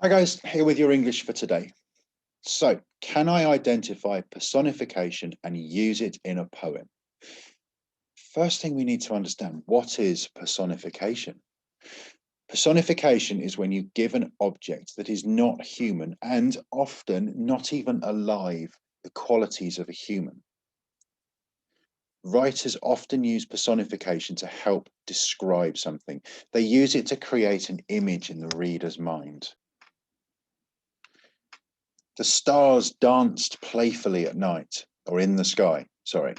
Hi guys, here with your English for today. So, can I identify personification and use it in a poem? First thing we need to understand, what is personification? Personification is when you give an object that is not human and often not even alive the qualities of a human. Writers often use personification to help describe something. They use it to create an image in the reader's mind. The stars danced playfully at night, or in the sky, sorry.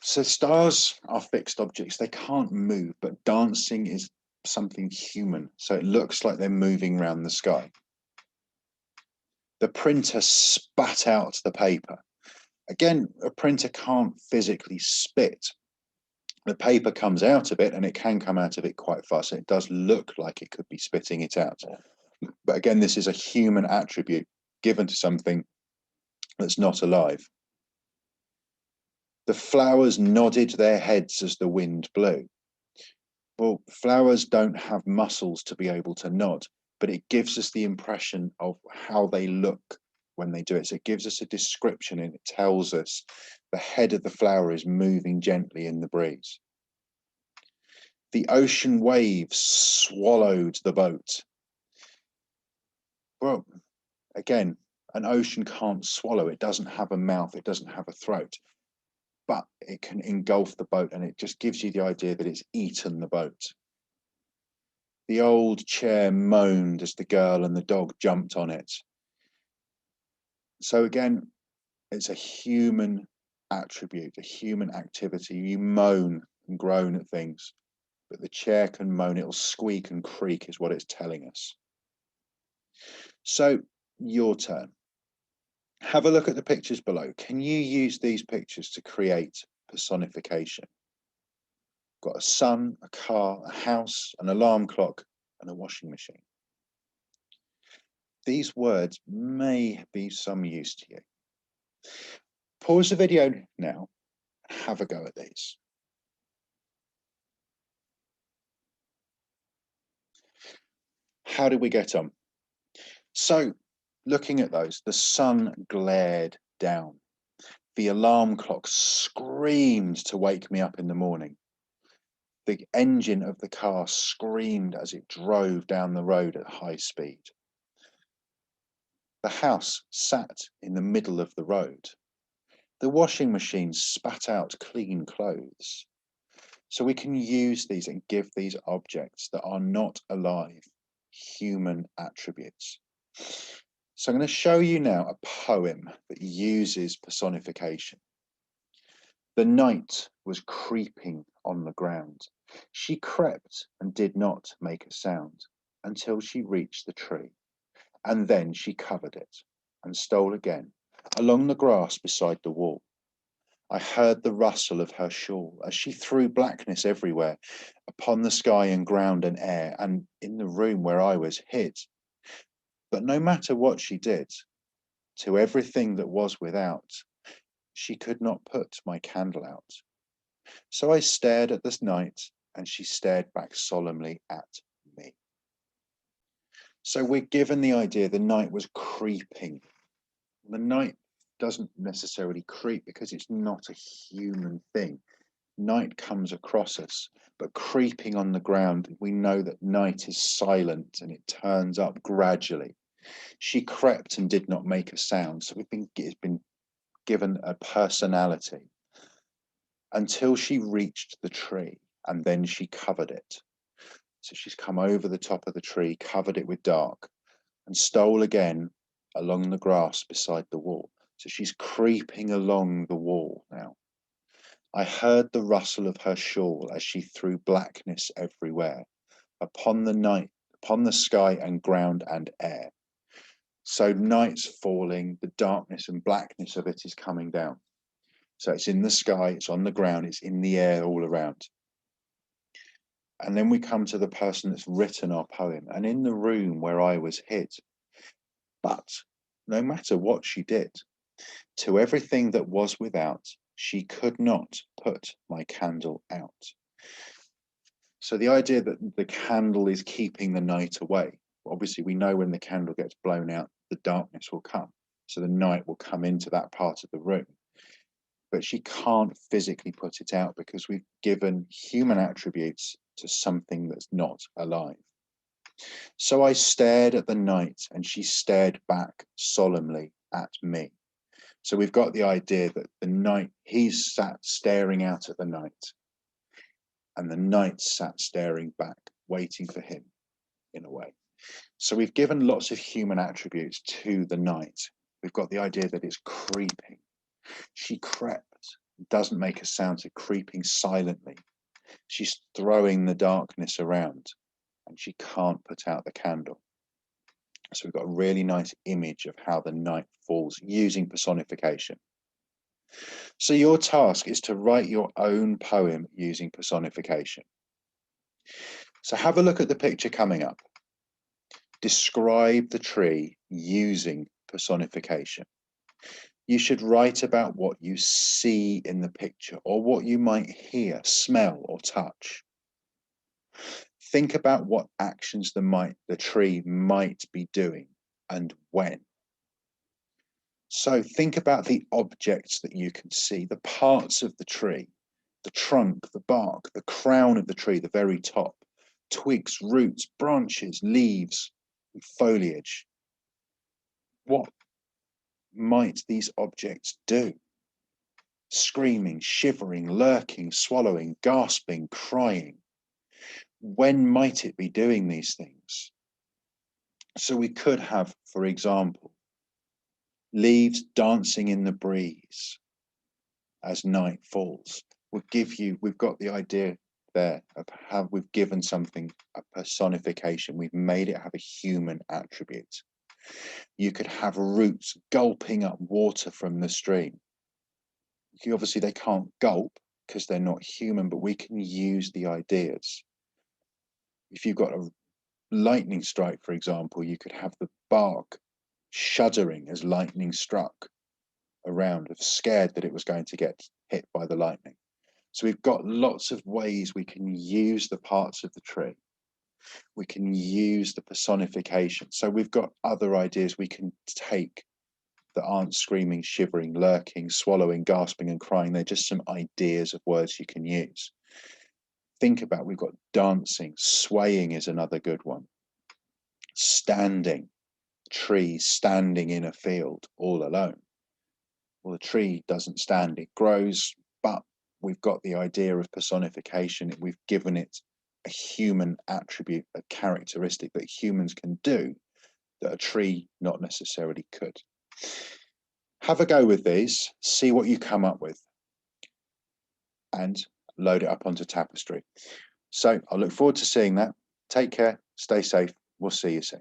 So stars are fixed objects. They can't move, but dancing is something human. So it looks like they're moving around the sky. The printer spat out the paper. Again, a printer can't physically spit. The paper comes out of it, and it can come out of it quite fast. It does look like it could be spitting it out. But again, this is a human attribute given to something that's not alive. The flowers nodded their heads as the wind blew. Well, flowers don't have muscles to be able to nod, but it gives us the impression of how they look when they do it. So it gives us a description and it tells us the head of the flower is moving gently in the breeze. The ocean waves swallowed the boat. Well, again, an ocean can't swallow. It doesn't have a mouth. It doesn't have a throat, but it can engulf the boat, and it just gives you the idea that it's eaten the boat. The old chair moaned as the girl and the dog jumped on it. So again, it's a human attribute, a human activity. You moan and groan at things, but the chair can moan. It'll squeak and creak is what it's telling us. So your turn. Have a look at the pictures below. Can you use these pictures to create personification? Got a sun, a car, a house, an alarm clock, and a washing machine. These words may be some use to you. Pause the video now, have a go at these. How did we get on? So, looking at those, the sun glared down. The alarm clock screamed to wake me up in the morning. The engine of the car screamed as it drove down the road at high speed. The house sat in the middle of the road. The washing machine spat out clean clothes. So we can use these and give these objects that are not alive human attributes. So I'm going to show you now a poem that uses personification. The night was creeping on the ground. She crept and did not make a sound until she reached the tree. And then she covered it and stole again along the grass beside the wall. I heard the rustle of her shawl as she threw blackness everywhere, upon the sky and ground and air, and in the room where I was hid. But no matter what she did, to everything that was without, she could not put my candle out. So I stared at this night, and she stared back solemnly at me. So we're given the idea the night was creeping. The night doesn't necessarily creep because it's not a human thing. Night comes across us, but creeping on the ground, we know that night is silent and it turns up gradually. She crept and did not make a sound, so it's been given a personality until she reached the tree, and then she covered it. So she's come over the top of the tree, covered it with dark, and stole again along the grass beside the wall. So she's creeping along the wall now. I heard the rustle of her shawl as she threw blackness everywhere, upon the night, upon the sky and ground and air. So night's falling, the darkness and blackness of it is coming down. So it's in the sky, it's on the ground, it's in the air all around. And then we come to the person that's written our poem, and in the room where I was hid. But no matter what she did, to everything that was without, she could not put my candle out. So the idea that the candle is keeping the night away, Obviously, we know when the candle gets blown out, the darkness will come. So the night will come into that part of the room. But she can't physically put it out because we've given human attributes to something that's not alive. So I stared at the night, and she stared back solemnly at me. So we've got the idea that the night, he's sat staring out at the night, and the night sat staring back, waiting for him, in a way. So we've given lots of human attributes to the night. We've got the idea that it's creeping. She crept, doesn't make a sound, so creeping silently. She's throwing the darkness around, and she can't put out the candle. So we've got a really nice image of how the night falls using personification. So your task is to write your own poem using personification. So have a look at the picture coming up. Describe the tree using personification. You should write about what you see in the picture or what you might hear, smell, or touch. Think about what actions the tree might be doing and when. So think about the objects that you can see, the parts of the tree, the trunk, the bark, the crown of the tree, the very top, twigs, roots, branches, leaves, and foliage. What might these objects do? Screaming, shivering, lurking, swallowing, gasping, crying. When might it be doing these things? So we could have, for example, leaves dancing in the breeze as night falls. We've got the idea there of how we've given something a personification. We've made it have a human attribute. You could have roots gulping up water from the stream. Obviously, they can't gulp because they're not human, but we can use the ideas. If you've got a lightning strike, for example, you could have the bark shuddering as lightning struck around, scared that it was going to get hit by the lightning. So we've got lots of ways we can use the parts of the tree. We can use the personification. So we've got other ideas we can take that aren't screaming, shivering, lurking, swallowing, gasping, and crying. They're just some ideas of words you can use. Think about, we've got dancing, swaying is another good one. Standing, tree standing in a field all alone. Well, the tree doesn't stand, it grows, but we've got the idea of personification. We've given it a human attribute, a characteristic that humans can do that a tree not necessarily could. Have a go with these, see what you come up with, and load it up onto Tapestry. So I look forward to seeing that. Take care, stay safe. We'll see you soon.